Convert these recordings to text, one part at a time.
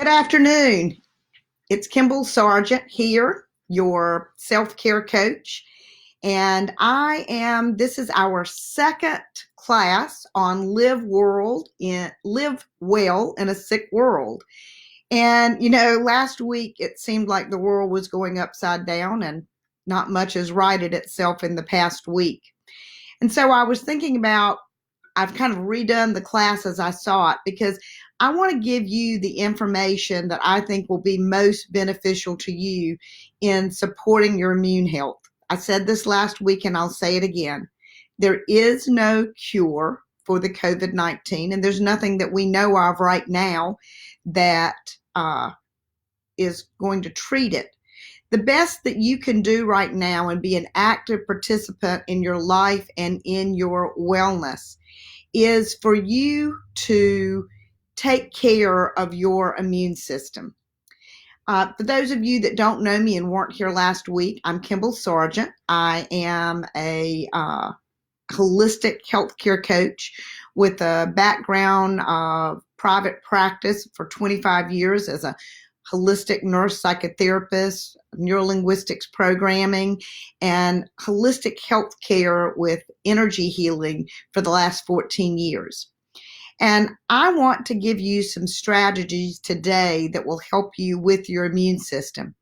Good afternoon. It's Kimball Sargent here, your self-care coach. And this is our second class on live well in a sick world. And, last week it seemed like the world was going upside down and not much has righted itself in the past week. And so I was thinking about I've kind of redone the class as I saw it because I want to give you the information that I think will be most beneficial to you in supporting your immune health. I said this last week and I'll say it again. There is no cure for the COVID-19, and there's nothing that we know of right now that is going to treat it. The best that you can do right now and be an active participant in your life and in your wellness is for you to take care of your immune system. For those of you that don't know me and weren't here last week, I'm Kimball Sargent. I am a holistic healthcare coach with a background of private practice for 25 years as a holistic nurse psychotherapist, neurolinguistics programming, and holistic health care with energy healing for the last 14 years. And I want to give you some strategies today that will help you with your immune system.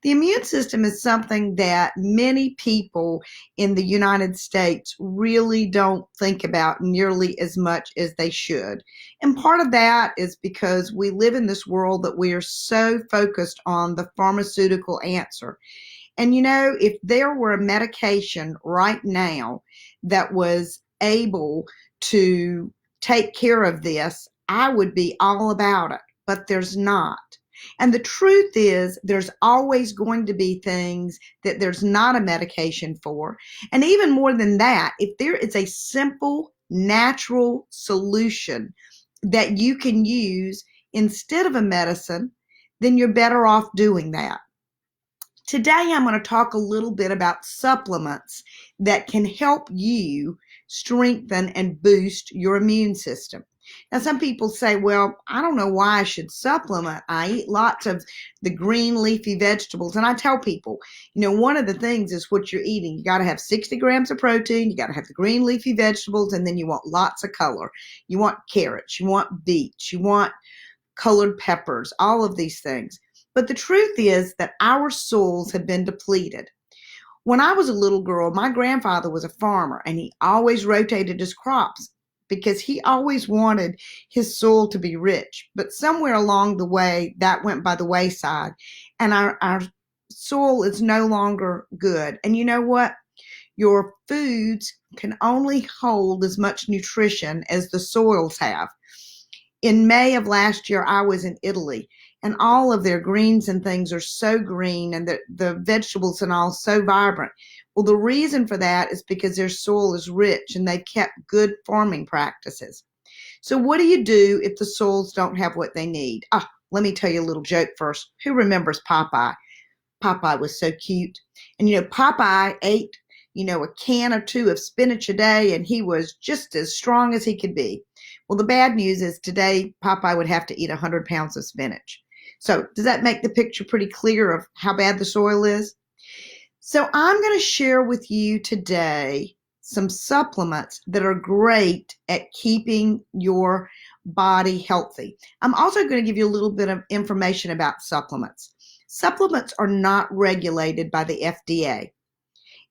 The immune system is something that many people in the United States really don't think about nearly as much as they should. And part of that is because we live in this world that we are so focused on the pharmaceutical answer. And if there were a medication right now that was able to take care of this, I would be all about it, but there's not. And the truth is, there's always going to be things that there's not a medication for. And even more than that, if there is a simple, natural solution that you can use instead of a medicine, then you're better off doing that. Today, I'm going to talk a little bit about supplements that can help you strengthen and boost your immune system. Now, some people say, well, I don't know why I should supplement. I eat lots of the green leafy vegetables. And I tell people, one of the things is what you're eating. You got to have 60 grams of protein. You got to have the green leafy vegetables. And then you want lots of color. You want carrots. You want beets. You want colored peppers, all of these things. But the truth is that our souls have been depleted. When I was a little girl, my grandfather was a farmer and he always rotated his crops because he always wanted his soil to be rich. But somewhere along the way, that went by the wayside and our soil is no longer good. And you know what? Your foods can only hold as much nutrition as the soils have. In May of last year, I was in Italy, and all of their greens and things are so green, and the vegetables and all so vibrant. Well, the reason for that is because their soil is rich and they've kept good farming practices. So what do you do if the soils don't have what they need? Let me tell you a little joke first. Who remembers Popeye? Popeye was so cute. And Popeye ate, a can or two of spinach a day, and he was just as strong as he could be. Well, the bad news is today Popeye would have to eat 100 pounds of spinach. So does that make the picture pretty clear of how bad the soil is? So I'm going to share with you today some supplements that are great at keeping your body healthy. I'm also going to give you a little bit of information about supplements. Supplements are not regulated by the FDA.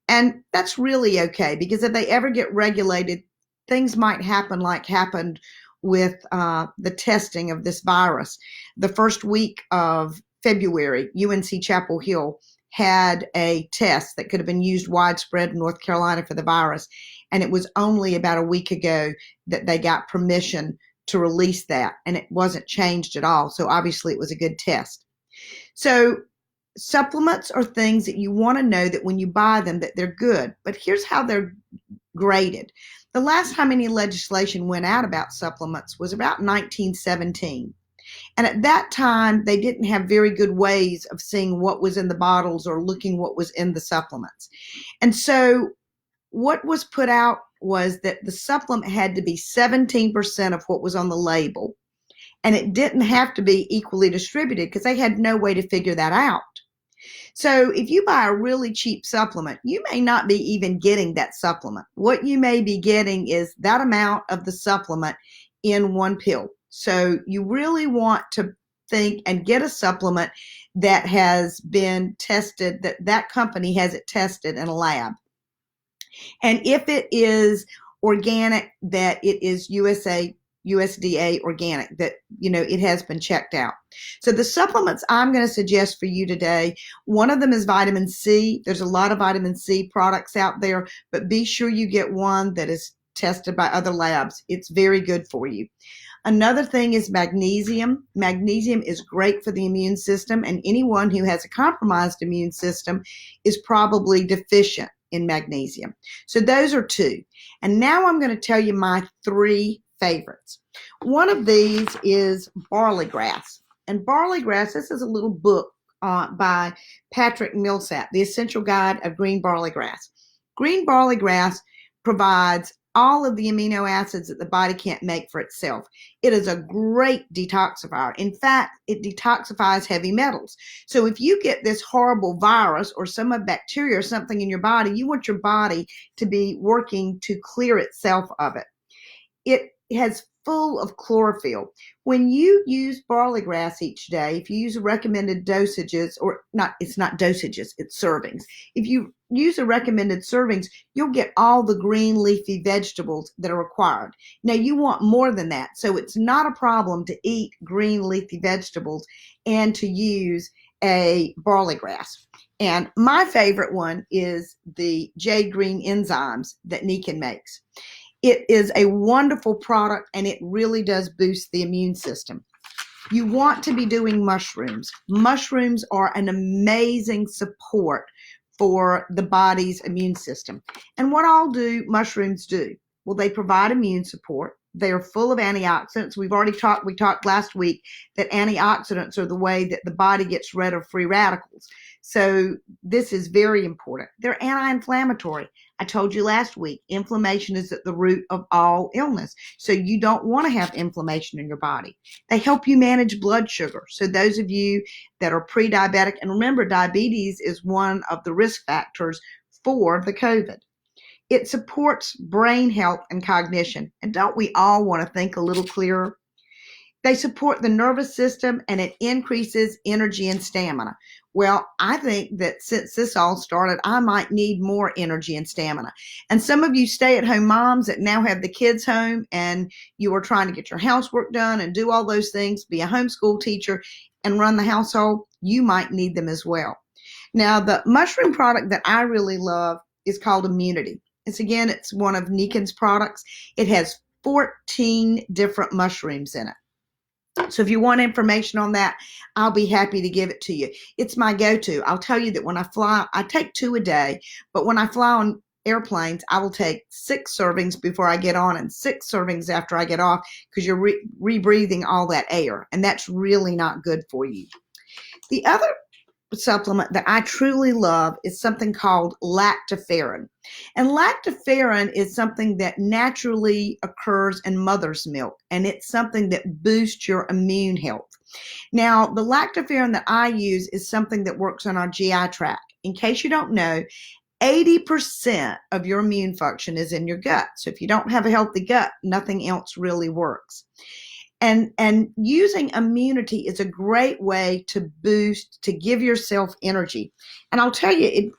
And that's really okay, because if they ever get regulated, things might happen like happened with the testing of this virus. The first week of February, UNC Chapel Hill had a test that could have been used widespread in North Carolina for the virus. And it was only about a week ago that they got permission to release that. And it wasn't changed at all. So obviously it was a good test. So supplements are things that you want to know that when you buy them that they're good. But here's how they're graded. The last time any legislation went out about supplements was about 1917. And at that time, they didn't have very good ways of seeing what was in the bottles or looking what was in the supplements. And so what was put out was that the supplement had to be 17% of what was on the label. And it didn't have to be equally distributed because they had no way to figure that out. So if you buy a really cheap supplement, you may not be even getting that supplement. What you may be getting is that amount of the supplement in one pill. So you really want to think and get a supplement that has been tested, that company has it tested in a lab. And if it is organic, that it is USDA organic, that, it has been checked out. So the supplements I'm going to suggest for you today, one of them is vitamin C. There's a lot of vitamin C products out there, but be sure you get one that is tested by other labs. It's very good for you. Another thing is magnesium. Magnesium is great for the immune system, and anyone who has a compromised immune system is probably deficient in magnesium. So those are two. And now I'm going to tell you my three favorites. One of these is barley grass. And barley grass, this is a little book by Patrick Millsap, The Essential Guide of Green Barley Grass. Green barley grass provides all of the amino acids that the body can't make for itself. It is a great detoxifier. In fact, it detoxifies heavy metals. So if you get this horrible virus or some bacteria or something in your body, you want your body to be working to clear itself of it. It has full of chlorophyll. When you use barley grass each day, if you use recommended dosages, or not, it's not dosages, it's servings. If you use a recommended servings, you'll get all the green leafy vegetables that are required. Now you want more than that. So it's not a problem to eat green leafy vegetables and to use a barley grass. And my favorite one is the J Green enzymes that Nikan makes. It is a wonderful product, and it really does boost the immune system. You want to be doing mushrooms. Mushrooms are an amazing support for the body's immune system. And what all do mushrooms do? Well, they provide immune support. They are full of antioxidants. We talked last week that antioxidants are the way that the body gets rid of free radicals. So this is very important. They're anti-inflammatory. I told you last week, inflammation is at the root of all illness. So you don't want to have inflammation in your body. They help you manage blood sugar. So those of you that are pre-diabetic, and remember, diabetes is one of the risk factors for the COVID. It supports brain health and cognition. And don't we all want to think a little clearer? They support the nervous system, and it increases energy and stamina. Well, I think that since this all started, I might need more energy and stamina. And some of you stay-at-home moms that now have the kids home, and you are trying to get your housework done and do all those things, be a homeschool teacher and run the household, you might need them as well. Now, the mushroom product that I really love is called Immunity. It's one of Nikan's products. It has 14 different mushrooms in it. So if you want information on that, I'll be happy to give it to you. It's my go-to. I'll tell you that when I fly, I take 2 a day, but when I fly on airplanes, I will take 6 servings before I get on and 6 servings after I get off, because you're rebreathing all that air, and that's really not good for you. The other supplement that I truly love is something called lactoferrin. And lactoferrin is something that naturally occurs in mother's milk, and it's something that boosts your immune health. Now, the lactoferrin that I use is something that works on our GI tract. In case you don't know, 80% of your immune function is in your gut. So if you don't have a healthy gut, nothing else really works. And using immunity is a great way to boost, to give yourself energy. And I'll tell you,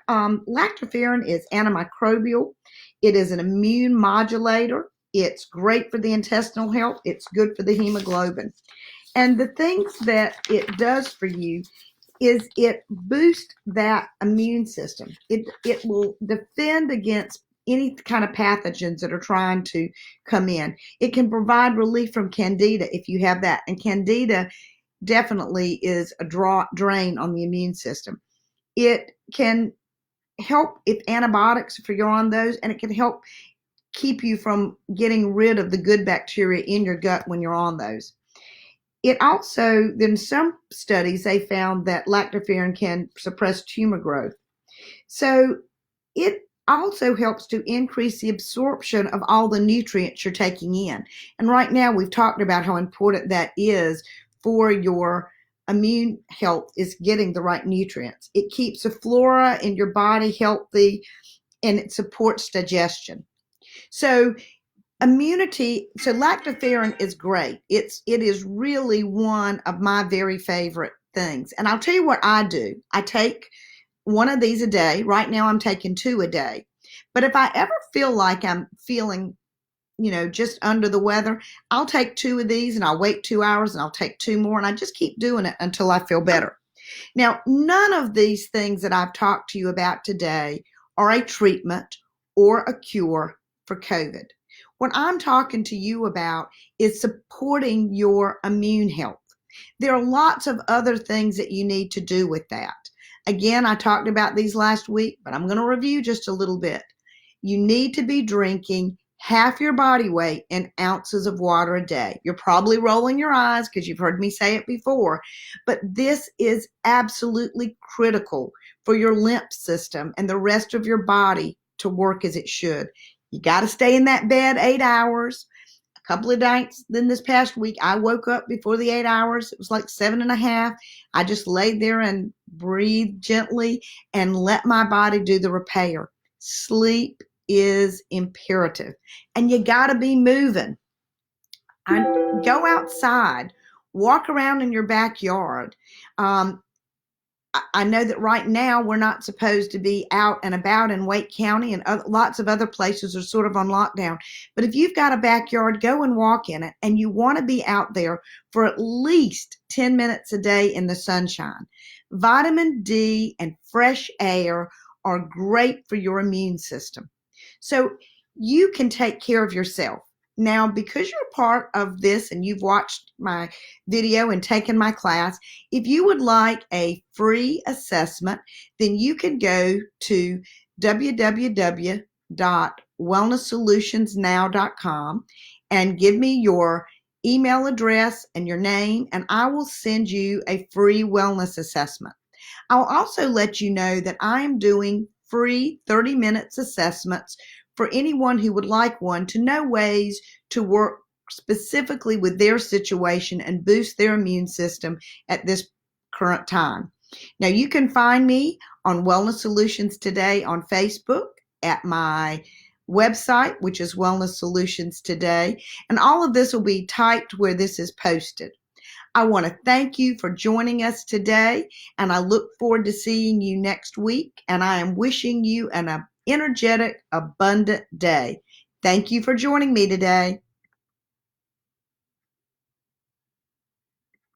lactoferrin is antimicrobial. It is an immune modulator. It's great for the intestinal health. It's good for the hemoglobin. And the things that it does for you is it boosts that immune system. It will defend against any kind of pathogens that are trying to come in. It can provide relief from candida if you have that. And candida definitely is a drain on the immune system. It can help if antibiotics, if you're on those, and it can help keep you from getting rid of the good bacteria in your gut when you're on those. It also, in some studies, they found that lactoferrin can suppress tumor growth. So it also helps to increase the absorption of all the nutrients you're taking in. And right now we've talked about how important that is for your immune health, is getting the right nutrients. It keeps the flora in your body healthy, and it supports digestion. So lactoferrin is great. It is really one of my very favorite things. And I'll tell you what I do. I take one of these a day. Right now I'm taking two a day. But if I ever feel like I'm feeling, just under the weather, I'll take two of these and I'll wait 2 hours and I'll take two more, and I just keep doing it until I feel better. Now, none of these things that I've talked to you about today are a treatment or a cure for COVID. What I'm talking to you about is supporting your immune health. There are lots of other things that you need to do with that. Again, I talked about these last week, but I'm going to review just a little bit. You need to be drinking half your body weight in ounces of water a day. You're probably rolling your eyes because you've heard me say it before, but this is absolutely critical for your lymph system and the rest of your body to work as it should. You got to stay in that bed 8 hours. A couple of nights then this past week, I woke up before the 8 hours. It was like 7.5. I just laid there and breathed gently and let my body do the repair. Sleep is imperative, and you got to be moving. Go outside, walk around in your backyard. I know that right now we're not supposed to be out and about in Wake County, and lots of other places are sort of on lockdown. But if you've got a backyard, go and walk in it, and you want to be out there for at least 10 minutes a day in the sunshine. Vitamin D and fresh air are great for your immune system. So you can take care of yourself. Now, because you're part of this and you've watched my video and taken my class, if you would like a free assessment, then you can go to www.wellnesssolutionsnow.com and give me your email address and your name, and I will send you a free wellness assessment. I'll also let you know that I am doing free 30 minutes assessments for anyone who would like one, to know ways to work specifically with their situation and boost their immune system at this current time. Now, you can find me on Wellness Solutions Today on Facebook, at my website, which is Wellness Solutions Today, and all of this will be typed where this is posted. I want to thank you for joining us today, and I look forward to seeing you next week, and I am wishing you an energetic, abundant day. Thank you for joining me today.